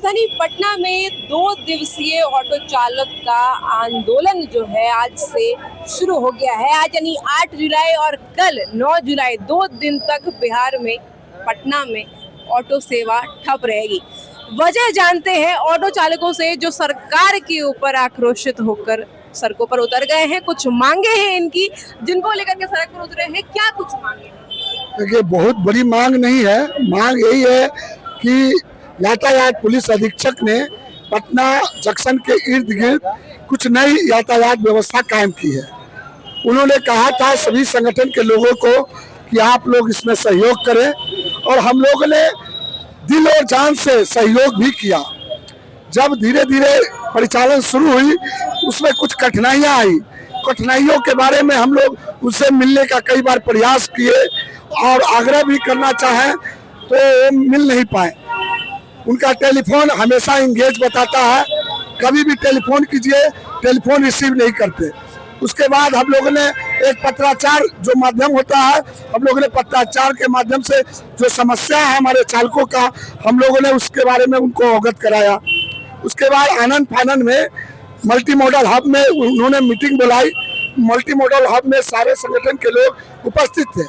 राजधानी पटना में 2 दिवसीय ऑटो चालक का आंदोलन जो है आज से शुरू हो गया है। आज यानी 8 जुलाई और कल 9 जुलाई 2 दिन तक बिहार में पटना में ऑटो सेवा ठप रहेगी। वजह जानते हैं ऑटो चालकों से जो सरकार के ऊपर आक्रोशित होकर सड़कों पर उतर गए हैं। कुछ मांगे हैं इनकी जिनको लेकर के सड़क पर उतरे हैं। क्या कुछ मांगे हैं? देखिए, बहुत बड़ी मांग नहीं है। मांग यही है कि यातायात पुलिस अधीक्षक ने पटना जंक्शन के इर्द गिर्द कुछ नई यातायात व्यवस्था कायम की है। उन्होंने कहा था सभी संगठन के लोगों को कि आप लोग इसमें सहयोग करें और हम लोगों ने दिल और जान से सहयोग भी किया। जब धीरे धीरे परिचालन शुरू हुई उसमें कुछ कठिनाइयां आई। कठिनाइयों के बारे में हम लोग उससे मिलने का कई बार प्रयास किए और आग्रह भी करना चाहें तो वो मिल नहीं पाए। उनका टेलीफोन हमेशा इंगेज बताता है, कभी भी टेलीफोन कीजिए टेलीफोन रिसीव नहीं करते। उसके बाद हम लोगों ने एक पत्राचार जो माध्यम होता है, हम लोगों ने पत्राचार के माध्यम से जो समस्या है हमारे चालकों का, हम लोगों ने उसके बारे में उनको अवगत कराया। उसके बाद आनंद फानंद में मल्टी मॉडल हब में उन्होंने मीटिंग बुलाई। मल्टी मॉडल हब में सारे संगठन के लोग उपस्थित थे।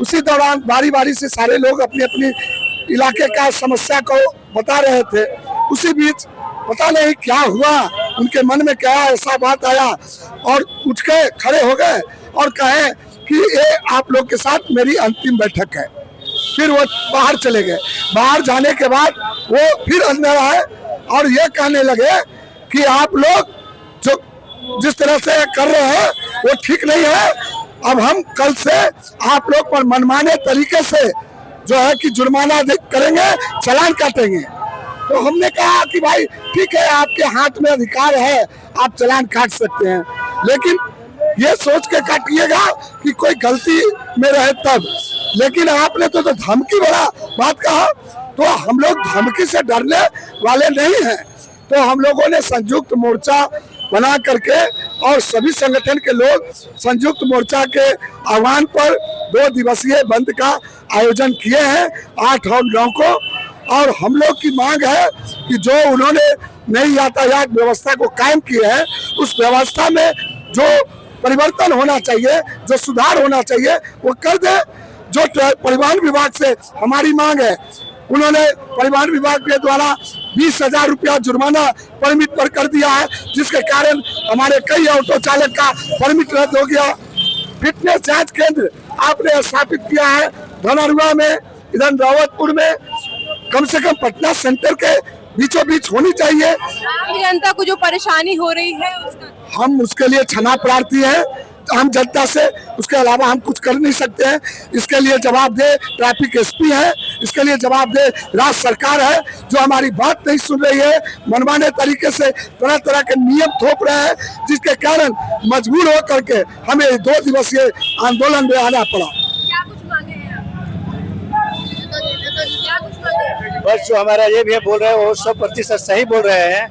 उसी दौरान बारी बारी से सारे लोग अपनी अपनी इलाके का समस्या को बता रहे थे। उसी बीच पता नहीं क्या हुआ, उनके मन में क्या ऐसा बात आया और उठ के खड़े हो गए और कहे कि ये आप लोग के साथ मेरी अंतिम बैठक है। फिर वो बाहर चले गए। बाहर जाने के बाद वो फिर अंदर आए और ये कहने लगे कि आप लोग जो जिस तरह से कर रहे हैं वो ठीक नहीं है। अब हम कल से आप लोग पर मनमाने तरीके से जो है कि जुर्माना करेंगे, चालान काटेंगे। तो हमने कहा कि भाई ठीक है, आपके हाथ में अधिकार है, आप चालान काट सकते हैं, लेकिन ये सोच के काटिएगा कि कोई गलती में रहे तब। लेकिन आपने तो धमकी वाला बात कहा, तो हम लोग धमकी से डरने वाले नहीं हैं। तो हम लोगों ने संयुक्त मोर्चा बना करके और सभी संगठन के लोग संयुक्त मोर्चा के आह्वान पर 2 दिवसीय बंद का आयोजन किए हैं 8 और 9 को। और हम लोग की मांग है कि जो उन्होंने नई यातायात व्यवस्था को कायम किया है उस व्यवस्था में जो परिवर्तन होना चाहिए, जो सुधार होना चाहिए वो कर दे। जो परिवहन विभाग से हमारी मांग है, उन्होंने परिवहन विभाग के द्वारा 20,000 रुपया जुर्माना परमिट पर कर दिया है, जिसके कारण हमारे कई ऑटो चालक का परमिट रद्द हो गया। फिटनेस जांच केंद्र आपने स्थापित किया है धनरुआ में, इधर रावतपुर में, कम से कम पटना सेंटर के बीचों बीच होनी चाहिए। आम जनता को जो परेशानी हो रही है हम उसके लिए क्षमा प्रार्थी हैं आम जनता से, उसके अलावा हम कुछ कर नहीं सकते हैं। इसके लिए जवाबदेह ट्रैफिक एसपी है, इसके लिए जवाबदेह राज्य सरकार है जो हमारी बात नहीं सुन रही है। मनमाने तरीके से तरह तरह के नियम थोप रहे हैं, जिसके कारण मजबूर होकर के हमें 2 दिवसीय आंदोलन में आना पड़ा। क्या कुछ मांगे हैं आप? बस जो हमारा ये भी बोल रहे हैं वो 100% सही बोल रहे हैं।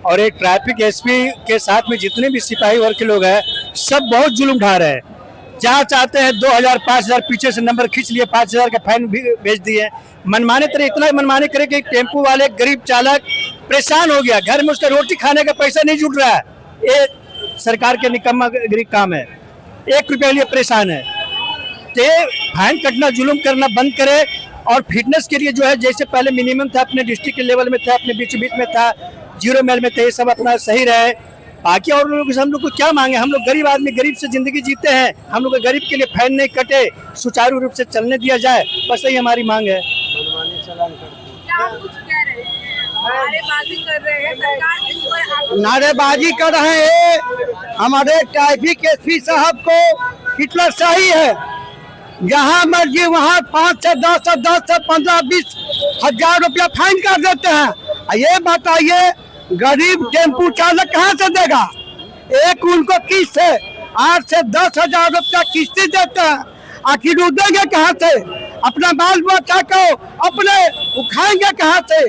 और एक ट्रैफिक एसपी के साथ में जितने भी सिपाही वर्ग के लोग हैं सब बहुत जुल्म ढा रहे हैं। जहाँ चाहते हैं 2,000 5,000 पीछे से नंबर खींच लिए, 5,000 का फाइन भी भेज दिए। मनमाने तरह इतना मनमाने करे कि टेम्पो वाले गरीब चालक परेशान हो गया, घर में उसका रोटी खाने का पैसा नहीं जुट रहा है। ये सरकार के निकम्मा गरीब काम है, 1 रुपये के लिए परेशान है। तो फाइन कटना, जुल्म करना बंद करे। और फिटनेस के लिए जो है जैसे पहले मिनिमम था, अपने डिस्ट्रिक्ट के लेवल में था, अपने बीच में था, 0 माइल में थे, ये सब अपना सही रहे। बाकी और लोगों से हम लोग को क्या मांगे? हम लोग गरीब आदमी, गरीब से जिंदगी जीते हैं। हम लोग गरीब के लिए फाइन नहीं कटे, सुचारू रूप से चलने दिया जाए, बस यही हमारी मांग है। नारेबाजी कर रहे हैं हमारे ट्रैफिक एसपी साहब को कितना सही है। जहाँ मर्जी वहाँ 5 से 10 से 10 से 15 20 हजार रुपया फाइन कर देते हैं। ये बताइए गरीब टेम्पू चालक कहाँ से देगा? एक उनको किस्त है 8 से 10 हजार रुपया किस्ती देते हैं, आखिर वो देंगे कहाँ से? अपना बाल बच्चा को अपने उठाएंगे कहाँ से?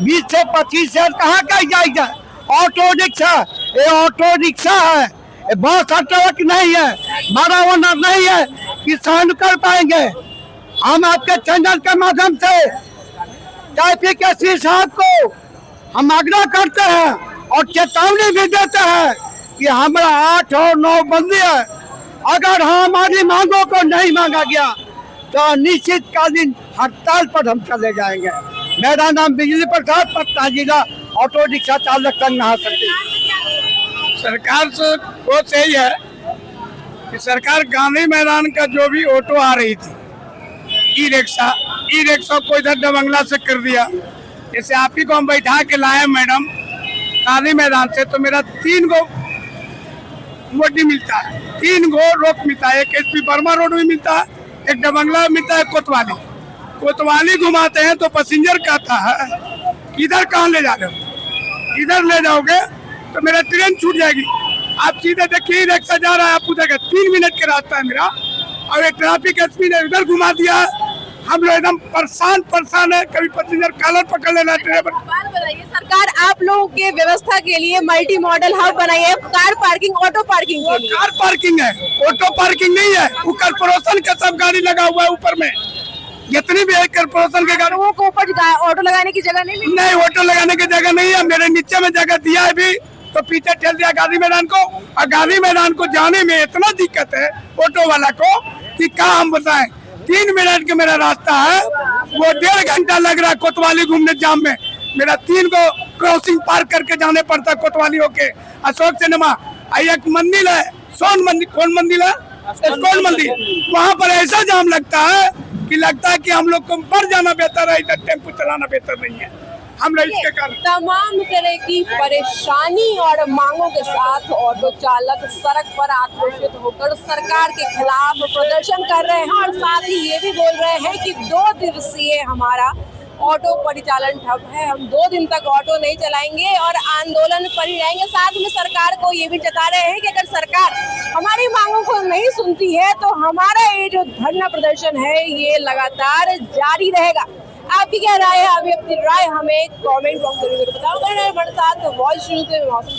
20 से 25 हजार कहाँ का जाएगा? ऑटो रिक्शा, ये ऑटो रिक्शा है, ये बस ट्रक नहीं है, बड़ा ओनर नहीं है, किसान कर पाएंगे। हम आपके चैनल के माध्यम से ट्रैफिक एसपी साहब को हम आग्रह करते हैं और चेतावनी भी देते हैं कि हमारा 8 और 9 बंदी है। अगर हमारी मांगों को नहीं मांगा गया तो निश्चितकालीन हड़ताल पर हम चले जाएंगे। मेरा नाम बिजली प्रसाद, पटना जिला ऑटो रिक्शा चालक संघ महासचिव। सरकार से बहुत यही है कि सरकार गांधी मैदान का जो भी ऑटो आ रही थी, ई रिक्शा को इधर दबंगला से कर दिया। जैसे आप ही को हम बैठा के लाए मैडम गांधी मैदान से, तो मेरा 3 गो मोटी मिलता है, 3 गो रोक मिलता है। एक एसपी वर्मा रोड में मिलता है, एक दबंगला मिलता है, कोतवाली घुमाते हैं तो पैसेंजर कहता है इधर कहाँ ले जा रहे हो, इधर ले जाओगे तो मेरा ट्रेन छूट जाएगी। आप सीधे देखिए रिक्शा जा रहा है, आप उधर 3 मिनट का रास्ता है मेरा, और एक ट्रैफिक एसपी ने उधर घुमा दिया। हम लोग एकदम परेशान है। कभी पैसेंजर कॉलर पकड़ लेना ड्राइवर। बात बताइए, सरकार आप लोगों के व्यवस्था के लिए मल्टी मॉडल हब बनाई है, कार पार्किंग, ऑटो पार्किंग के लिए। कार पार्किंग है, ऑटो पार्किंग नहीं है। वो कॉर्पोरेशन का सब गाड़ी लगा हुआ है ऊपर में, जितनी भी है कॉर्पोरेशन के गाड़ी। लोगों को ऊपर ऑटो लगाने की जगह नहीं मिली? नहीं, ऑटो लगाने की जगह नहीं है। मेरे नीचे में जगह दिया है भी, तो पीछे ठेल दिया गांधी मैदान को। और गांधी मैदान को जाने में इतना दिक्कत है ऑटो वाला को कि क्या हम बताएं। 3 मिनट का मेरा रास्ता है, वो 1.5 घंटा लग रहा है कोतवाली घूमने जाम में। मेरा 3 गो क्रॉसिंग पार करके जाने पड़ता है कोतवाली होके। अशोक सिनेमा एक मंदिर है, सोन मंदिर, कौन मंदिर है, स्कॉन मंदिर, वहाँ पर ऐसा जाम लगता है कि लगता है कि हम लोग को मर जाना बेहतर है, इधर टेम्पो चलाना बेहतर नहीं है। हम लोग इसके कारण तमाम तरह की परेशानी और मांगों के साथ ऑटो चालक सड़क पर आक्रोशित होकर सरकार के खिलाफ प्रदर्शन कर रहे हैं, और साथ ही ये भी बोल रहे हैं कि 2 दिवसीय हमारा ऑटो परिचालन ठप है, हम 2 दिन तक ऑटो नहीं चलाएंगे और आंदोलन पर ही रहेंगे। साथ में सरकार को ये भी जता रहे हैं कि अगर सरकार हमारी मांगों को नहीं सुनती है तो हमारा ये जो धरना प्रदर्शन है ये लगातार जारी रहेगा। आपकी क्या राय है? अभी अपनी राय हमें कमेंट बॉक्स में जरूर बताओ। मेरे साथ वॉइस शुरू से मौसम